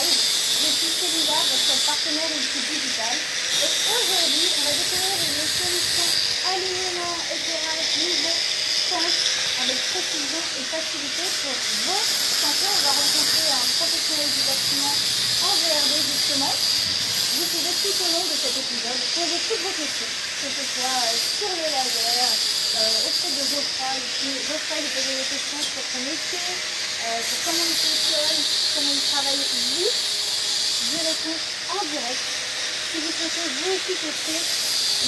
Je suis Célia, votre partenaire équipe digitale. Et aujourd'hui, on va découvrir une solution alignement éclairage niveau pense avec précision et facilité pour vos chantiers. On va rencontrer un professionnel du bâtiment en VRD justement. Vous pouvez tout au long de cet épisode poser toutes vos questions, que ce soit sur le laser, auprès de Geoffroy, lui poser des questions sur son métier, sur comment il fonctionne, comment il travaille lui. Je réponds en direct. Si vous souhaitez vous aussi tester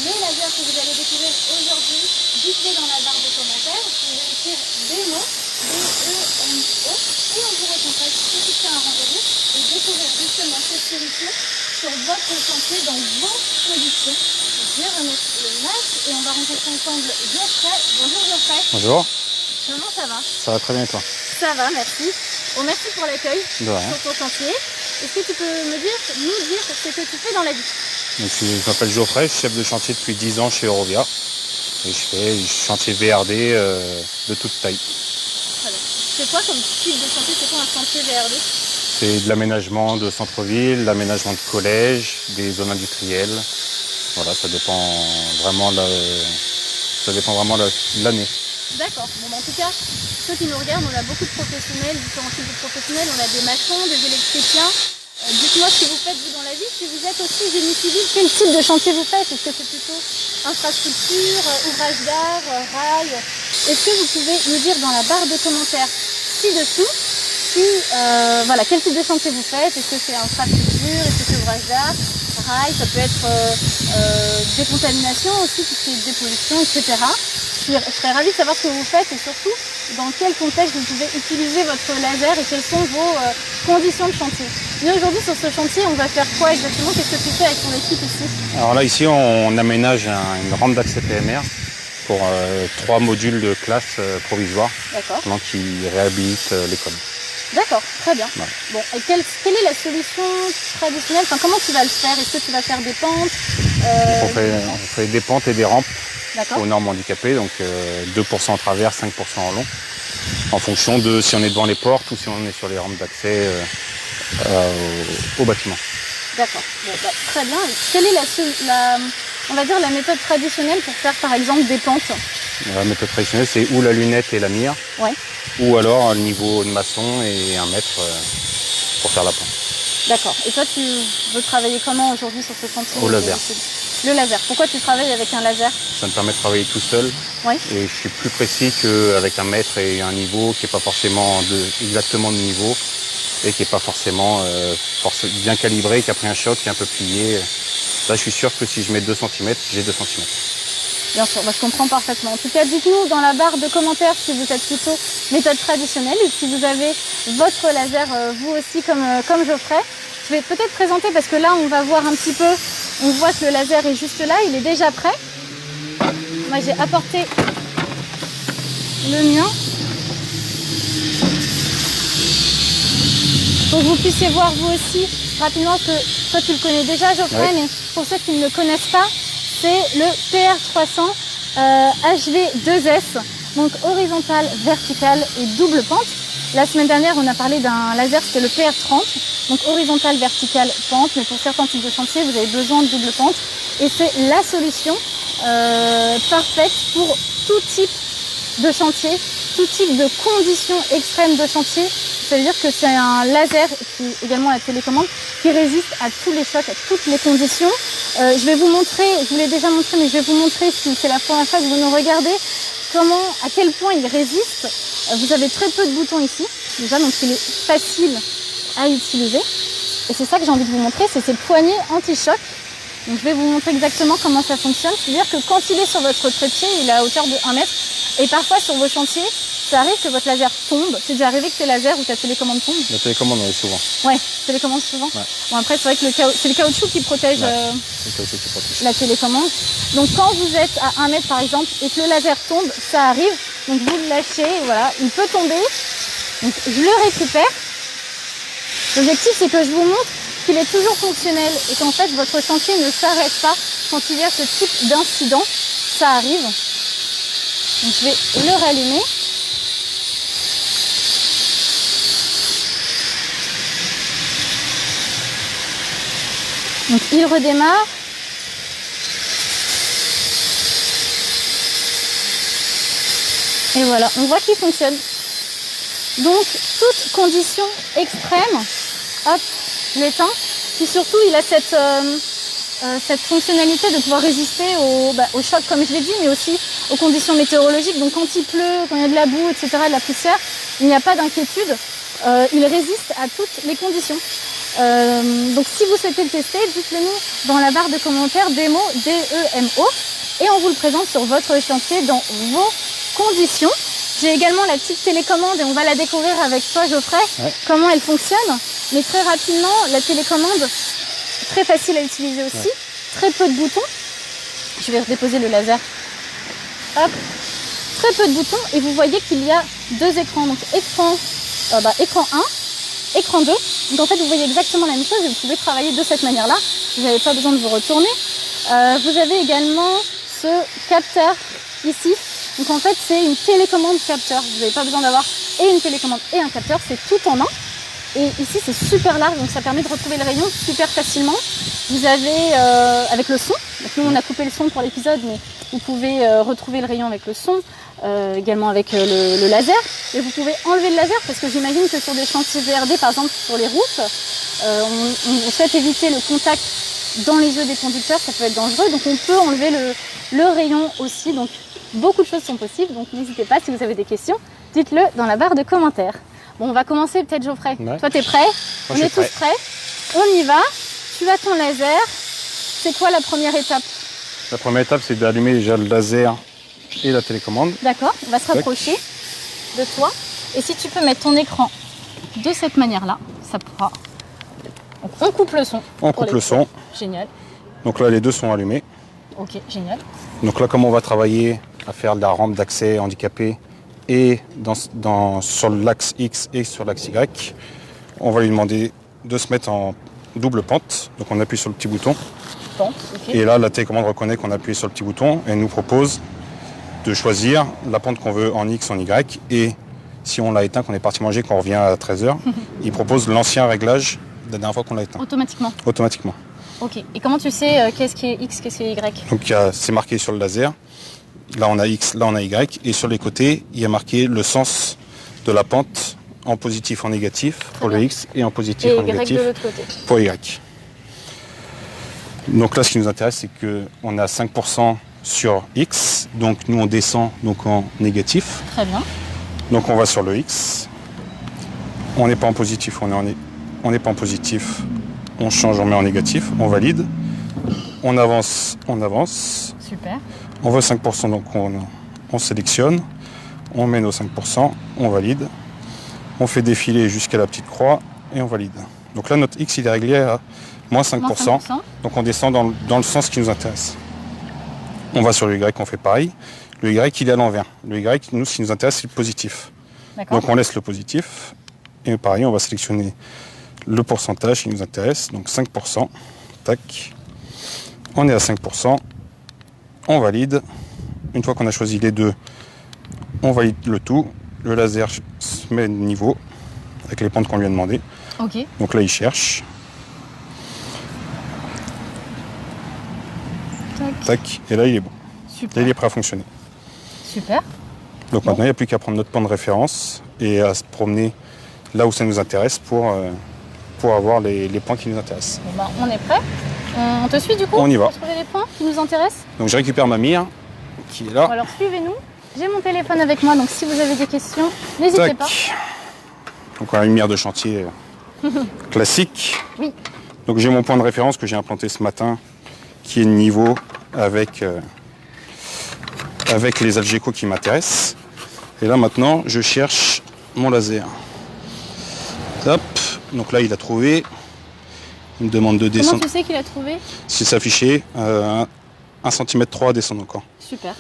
les lasers que vous allez découvrir aujourd'hui, dites-les dans la barre de commentaires. Vous pouvez écrire DEMO, D-E-M-O, et on vous recontacte pour fixer un rendez-vous et découvrir justement cette solution sur votre chantier dans vos conditions. Je vais remettre le masque et on va rencontrer ensemble Geoffrey. Bonjour Geoffrey. Bonjour. Comment ça va? Ça va très bien et toi? Ça va, merci. Bon, merci pour l'accueil sur ton chantier. Est-ce que tu peux nous dire ce que tu fais dans la vie? Donc, je m'appelle Geoffrey, je suis chef de chantier depuis 10 ans chez Eurovia. Et je fais du chantier VRD de toute taille. Très bien. C'est quoi comme type de chantier? C'est quoi un chantier VRD? C'est de l'aménagement de centre-ville, l'aménagement de collèges, des zones industrielles. Voilà, ça dépend vraiment de l'année. D'accord. Bon, en tout cas, ceux qui nous regardent, on a beaucoup de professionnels, différents types de professionnels. On a des maçons, des électriciens. Dites-moi ce que vous faites vous dans la vie. Si vous êtes aussi génie civil, quel type de chantier vous faites? Est-ce que c'est plutôt infrastructure, ouvrage d'art, rail? Est-ce que vous pouvez nous dire dans la barre de commentaires ci-dessous voilà, quel type de chantier vous faites? Est-ce que c'est infrastructure? Est-ce que c'est ouvrage d'art? Rail, ça peut être décontamination aussi, tout ce qui est dépollution, etc. Je serais ravie de savoir ce que vous faites et surtout dans quel contexte vous pouvez utiliser votre laser et quelles sont vos conditions de chantier. Mais aujourd'hui sur ce chantier, on va faire quoi exactement? Qu'est-ce que tu fais avec ton équipe ici? Alors là, ici, on aménage une rampe d'accès PMR pour 3 modules de classe provisoires qui réhabilitent l'école. D'accord, très bien. Ouais. Bon, et quelle est la solution traditionnelle? Enfin, comment tu vas le faire? Est-ce que tu vas faire des pentes? On fait des pentes et des rampes aux normes handicapées, donc 2% en travers, 5% en long, en fonction de si on est devant les portes ou si on est sur les rampes d'accès au bâtiment. D'accord, bon, très bien. Et quelle est on va dire la méthode traditionnelle pour faire par exemple des pentes? La méthode traditionnelle, c'est ou la lunette et la mire, ou alors le niveau de maçon et 1 mètre pour faire la pente. D'accord. Et toi, tu veux travailler comment aujourd'hui sur ce chantier? Au laser. Le laser. Pourquoi tu travailles avec un laser? Ça me permet de travailler tout seul. Et je suis plus précis qu'avec 1 mètre et un niveau qui n'est pas forcément exactement de niveau et qui n'est pas forcément bien calibré, qui a pris un choc, qui est un peu plié. Là, je suis sûr que si je mets 2 cm, j'ai 2 cm. Bien sûr, je comprends parfaitement. En tout cas, dites-nous dans la barre de commentaires si vous êtes plutôt méthode traditionnelle et si vous avez votre laser vous aussi comme Geoffrey. Je vais peut-être présenter parce que là, on va voir un petit peu, on voit que le laser est juste là, il est déjà prêt. Moi, j'ai apporté le mien. Pour que vous puissiez voir vous aussi rapidement que toi, tu le connais déjà, Geoffrey, mais pour ceux qui ne le connaissent pas, c'est le PR300 HV2S, donc horizontal, vertical et double pente. La semaine dernière, on a parlé d'un laser, c'était le PR30, donc horizontal, vertical, pente, mais pour certains types de chantiers, vous avez besoin de double pente. Et c'est la solution parfaite pour tout type de chantier, tout type de conditions extrêmes de chantier. Ça veut dire que c'est un laser, qui également la télécommande, qui résiste à tous les chocs, à toutes les conditions. Je vais vous montrer, je vous l'ai déjà montré, mais je vais vous montrer si c'est la première fois que vous nous regardez, à quel point il résiste. Vous avez très peu de boutons ici, déjà, donc il est facile à utiliser. Et c'est ça que j'ai envie de vous montrer, c'est ces poignées anti-choc. Donc je vais vous montrer exactement comment ça fonctionne. C'est-à-dire que quand il est sur votre trépied, il est à hauteur de 1 mètre. Et parfois sur vos chantiers, ça arrive que votre laser tombe. C'est déjà arrivé que tes lasers ou ta télécommande tombe? La télécommande, oui, souvent. Ouais, télécommande souvent. Ouais. Bon, après, c'est vrai que c'est le caoutchouc qui protège, la télécommande. Donc quand vous êtes à 1 mètre par exemple et que le laser tombe, ça arrive. Donc vous le lâchez, voilà, il peut tomber. Donc je le récupère. L'objectif, c'est que je vous montre qu'il est toujours fonctionnel et qu'en fait votre chantier ne s'arrête pas quand il y a ce type d'incident. Ça arrive. Donc je vais le rallumer. Donc il redémarre. Et voilà, on voit qu'il fonctionne. Donc toute condition extrême, hop, je l'éteins. Puis surtout il a cette fonctionnalité de pouvoir résister au choc comme je l'ai dit, mais aussi aux conditions météorologiques. Donc quand il pleut, quand il y a de la boue, etc., de la poussière, il n'y a pas d'inquiétude. Il résiste à toutes les conditions. Donc si vous souhaitez le tester, dites-le nous dans la barre de commentaires DEMO, D-E-M-O, et on vous le présente sur votre chantier dans vos conditions. J'ai également la petite télécommande et on va la découvrir avec toi Geoffrey, comment elle fonctionne. Mais très rapidement, la télécommande, très facile à utiliser aussi, très peu de boutons. Je vais redéposer le laser. Hop, très peu de boutons et vous voyez qu'il y a deux écrans. Donc écran 1, écran 2. Donc en fait vous voyez exactement la même chose et vous pouvez travailler de cette manière-là. Vous n'avez pas besoin de vous retourner. Vous avez également ce capteur ici. Donc en fait c'est une télécommande capteur. Vous n'avez pas besoin d'avoir et une télécommande et un capteur, c'est tout en un. Et ici c'est super large, donc ça permet de retrouver le rayon super facilement. Vous avez avec le son, donc nous on a coupé le son pour l'épisode, mais vous pouvez retrouver le rayon avec le son, également avec le laser. Et vous pouvez enlever le laser parce que j'imagine que sur des chantiers VRD, par exemple sur les routes, on souhaite éviter le contact dans les yeux des conducteurs, ça peut être dangereux. Donc on peut enlever le rayon aussi. Donc beaucoup de choses sont possibles, donc n'hésitez pas si vous avez des questions, dites-le dans la barre de commentaires. Bon, on va commencer peut-être Geoffrey. Ouais. Toi, t'es prêt? On est tous prêts. On y va. Tu as ton laser. C'est quoi la première étape? La première étape, c'est d'allumer déjà le laser et la télécommande. D'accord, on va se rapprocher de toi. Et si tu peux mettre ton écran de cette manière-là, ça pourra... Donc, on coupe le son. On coupe le son. Génial. Donc là, les deux sont allumés. Ok, génial. Donc là, comme on va travailler à faire de la rampe d'accès handicapé et sur l'axe X et sur l'axe Y, on va lui demander de se mettre en double pente. Donc on appuie sur le petit bouton. Pente, okay. Et là, la télécommande reconnaît qu'on a appuyé sur le petit bouton et nous propose de choisir la pente qu'on veut en X, en Y. Et si on l'a éteint, qu'on est parti manger, qu'on revient à 13h, il propose l'ancien réglage de la dernière fois qu'on l'a éteint. Automatiquement. Automatiquement. Ok. Et comment tu sais qu'est-ce qui est X, qu'est-ce qui est Y? Donc c'est marqué sur le laser. Là on a X, là on a Y. Et sur les côtés, il y a marqué le sens de la pente en positif, en négatif pour le X et en positif, en négatif de l'autre côté. Pour Y. Donc là, ce qui nous intéresse, c'est qu'on a 5% sur X. Donc nous, on descend donc en négatif. Très bien. Donc on va sur le X. On n'est pas en positif, on n'est pas en positif. On change, on met en négatif, on valide. On avance, on avance. Super. On veut 5%, donc on sélectionne. On met nos 5%, on valide. On fait défiler jusqu'à la petite croix et on valide. Donc là, notre X, il est réglé à moins 5%. Donc on descend dans le sens qui nous intéresse. On va sur le Y, on fait pareil. Le Y, il est à l'envers. Le Y, nous, ce qui nous intéresse, c'est le positif. Donc on laisse le positif. Et pareil, on va sélectionner le pourcentage qui nous intéresse. Donc 5%. Tac. On est à 5%. On valide. Une fois qu'on a choisi les deux, on valide le tout. Le laser se met niveau avec les pentes qu'on lui a demandé. Okay. Donc là, il cherche. Tac. Et là, il est bon. Super. Et il est prêt à fonctionner. Super. Donc maintenant, il n'y a plus qu'à prendre notre point de référence et à se promener là où ça nous intéresse pour avoir les points qui nous intéressent. Bon bah, on est prêt. On te suit du coup? On y va. Pour trouver les points qui nous intéressent. Donc je récupère ma mire qui est là. Bon, alors suivez-nous. J'ai mon téléphone avec moi, donc si vous avez des questions, n'hésitez pas. Donc on a une mire de chantier classique. Oui. Donc j'ai mon point de référence que j'ai implanté ce matin, qui est de niveau avec les Algeco qui m'intéressent. Et là maintenant, je cherche mon laser. Hop. Donc là, il a trouvé. Il me demande de descendre. Comment tu sais qu'il a trouvé? C'est s'afficher 1 cm 3 à descendre encore. Super.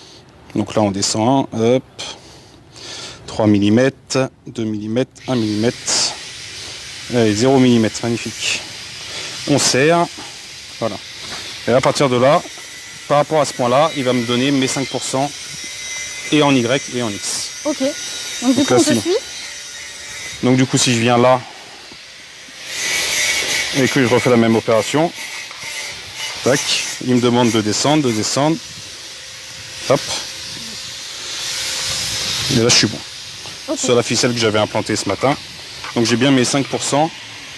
Donc là, on descend. Hop. 3 mm, 2 mm, 1 mm. Allez, 0 mm, magnifique. On serre. Voilà. Et à partir de là, par rapport à ce point-là, il va me donner mes 5% et en Y et en X. Ok. Donc du coup, on te suit. Donc du coup, si je viens là et que je refais la même opération, Tac, il me demande de descendre, hop. Et là je suis bon. Okay. Sur la ficelle que j'avais implantée ce matin. Donc j'ai bien mes 5%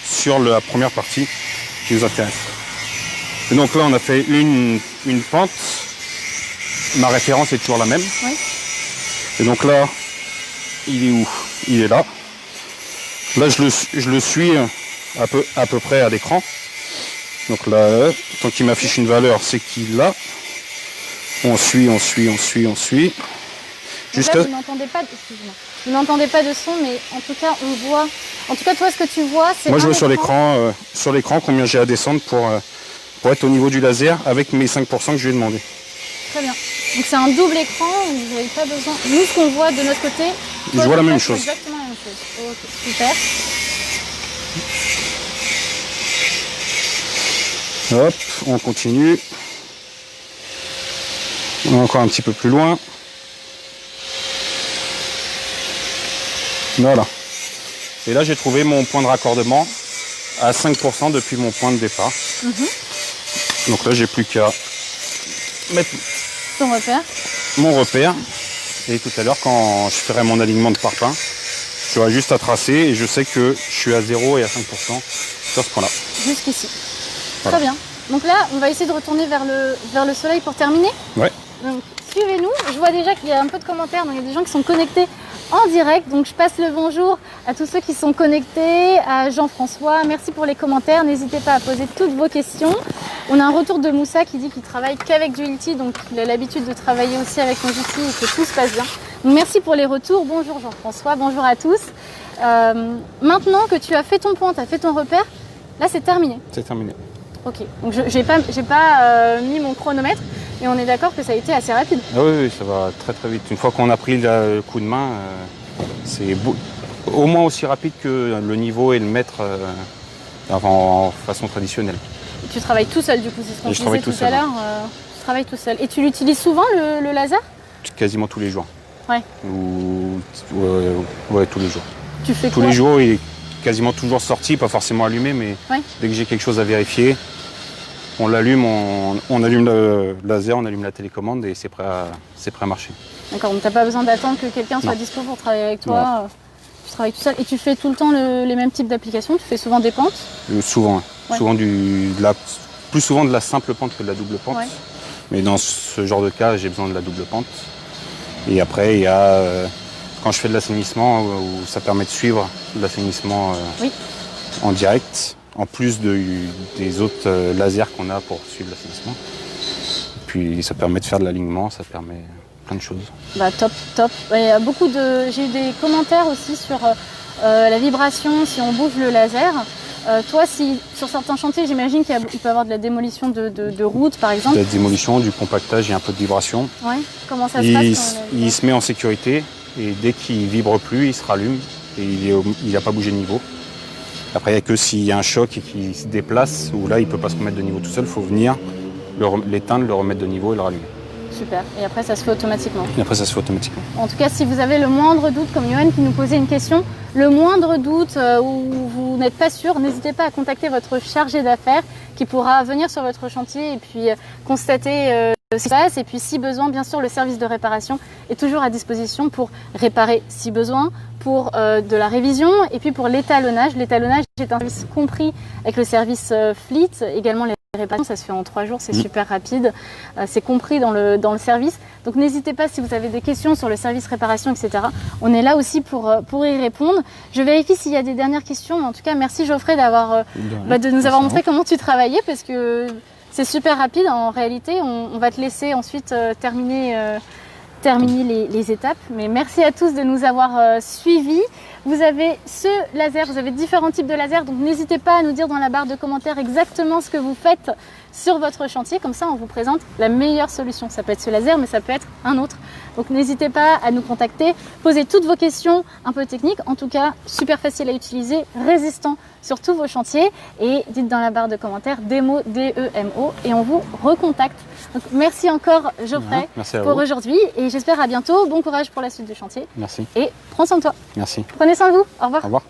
sur la première partie qui nous intéresse. Et donc là on a fait une pente. Ma référence est toujours la même. Oui. Et donc là, il est où? Il est là. Là je le suis à peu près à l'écran. Donc là, tant qu'il m'affiche une valeur, c'est qu'il l'a. On suit. Jusqu'à... Vous n'entendez pas, excusez-moi. Vous n'entendez pas de son, mais en tout cas, on voit. En tout cas, toi, ce que tu vois, c'est. Moi, je vois sur l'écran combien j'ai à descendre pour être au niveau du laser avec mes 5% que je lui ai demandé. Très bien. Donc c'est un double écran, vous n'avez pas besoin. Nous, ce qu'on voit de notre côté, je vois la même chose. Exactement la même chose. Ok, super. Hop, on continue. On est encore un petit peu plus loin. Voilà. Et là, j'ai trouvé mon point de raccordement à 5% depuis mon point de départ. Donc là, j'ai plus qu'à mettre mon repère. Et tout à l'heure, quand je ferai mon alignement de parpaing, j'aurai juste à tracer et je sais que je suis à 0 et à 5% sur ce point-là. Jusqu'ici. Voilà. Très bien. Donc là, on va essayer de retourner vers le soleil pour terminer. Ouais. Donc, suivez-nous. Je vois déjà qu'il y a un peu de commentaires, donc il y a des gens qui sont connectés en direct. Donc je passe le bonjour à tous ceux qui sont connectés, à Jean-François. Merci pour les commentaires. N'hésitez pas à poser toutes vos questions. On a un retour de Moussa qui dit qu'il travaille qu'avec du Hilti, donc il a l'habitude de travailler aussi avec nos outils et que tout se passe bien. Donc merci pour les retours. Bonjour Jean-François, bonjour à tous. Maintenant que tu as fait ton point, tu as fait ton repère, là c'est terminé. C'est terminé. Ok, donc j'ai pas mis mon chronomètre, mais on est d'accord que ça a été assez rapide. Ah oui, ça va très très vite. Une fois qu'on a pris le coup de main, c'est au moins aussi rapide que le niveau et le mètre en façon traditionnelle. Et tu travailles tout seul du coup, c'est ce qu'on disait tout à l'heure. Tu travailles tout seul. Et tu l'utilises souvent le laser? Quasiment tous les jours. Ouais. Ouais, tous les jours. Tu fais tous quoi? Les jours, il est quasiment toujours sorti, pas forcément allumé, mais ouais. Dès que j'ai quelque chose à vérifier, on l'allume, on allume le laser, on allume la télécommande et c'est prêt à marcher. D'accord, donc tu n'as pas besoin d'attendre que quelqu'un soit dispo pour travailler avec toi. Tu travailles tout seul et tu fais tout le temps les mêmes types d'applications? Tu fais souvent des pentes? Souvent, ouais. Souvent plus souvent de la simple pente que de la double pente. Ouais. Mais dans ce genre de cas, j'ai besoin de la double pente. Et après, il y a quand je fais de l'assainissement, où ça permet de suivre l'assainissement en direct, en plus des autres lasers qu'on a pour suivre l'assainissement. Puis ça permet de faire de l'alignement, ça permet plein de choses. Bah top. J'ai eu des commentaires aussi sur la vibration si on bouge le laser. Toi, sur certains chantiers, j'imagine qu'il peut y avoir de la démolition de routes, par exemple. De la démolition, du compactage et un peu de vibration. Ouais. Comment ça se passe il se met en sécurité et dès qu'il vibre plus, il se rallume et il n'a pas bougé de niveau. Après, il n'y a que s'il y a un choc et qu'il se déplace, où là, il ne peut pas se remettre de niveau tout seul, il faut venir l'éteindre, le remettre de niveau et le rallumer. Super. Et après, ça se fait automatiquement. En tout cas, si vous avez le moindre doute, comme Johan qui nous posait une question, le moindre doute où vous n'êtes pas sûr, n'hésitez pas à contacter votre chargé d'affaires qui pourra venir sur votre chantier et puis constater ce qui se passe. Et puis, si besoin, bien sûr, le service de réparation est toujours à disposition pour réparer si besoin, pour de la révision et puis pour l'étalonnage. L'étalonnage est un service compris avec le service Fleet, également les réparations, ça se fait en 3 jours, c'est super rapide, c'est compris dans le service. Donc n'hésitez pas si vous avez des questions sur le service réparation, etc. On est là aussi pour y répondre. Je vérifie s'il y a des dernières questions. En tout cas, merci Geoffrey de nous avoir montré comment tu travaillais parce que c'est super rapide. En réalité, on va te laisser ensuite terminer les étapes. Mais merci à tous de nous avoir suivis. Vous avez ce laser, vous avez différents types de lasers, donc n'hésitez pas à nous dire dans la barre de commentaires exactement ce que vous faites sur votre chantier. Comme ça, on vous présente la meilleure solution. Ça peut être ce laser, mais ça peut être un autre. Donc n'hésitez pas à nous contacter, posez toutes vos questions un peu techniques. En tout cas, super facile à utiliser, résistant sur tous vos chantiers. Et dites dans la barre de commentaires DEMO, D-E-M-O, et on vous recontacte. Donc, merci encore Geoffrey pour aujourd'hui et j'espère à bientôt. Bon courage pour la suite du chantier. Merci. Et prends soin de toi. Merci. Prenez soin de vous. Au revoir. Au revoir.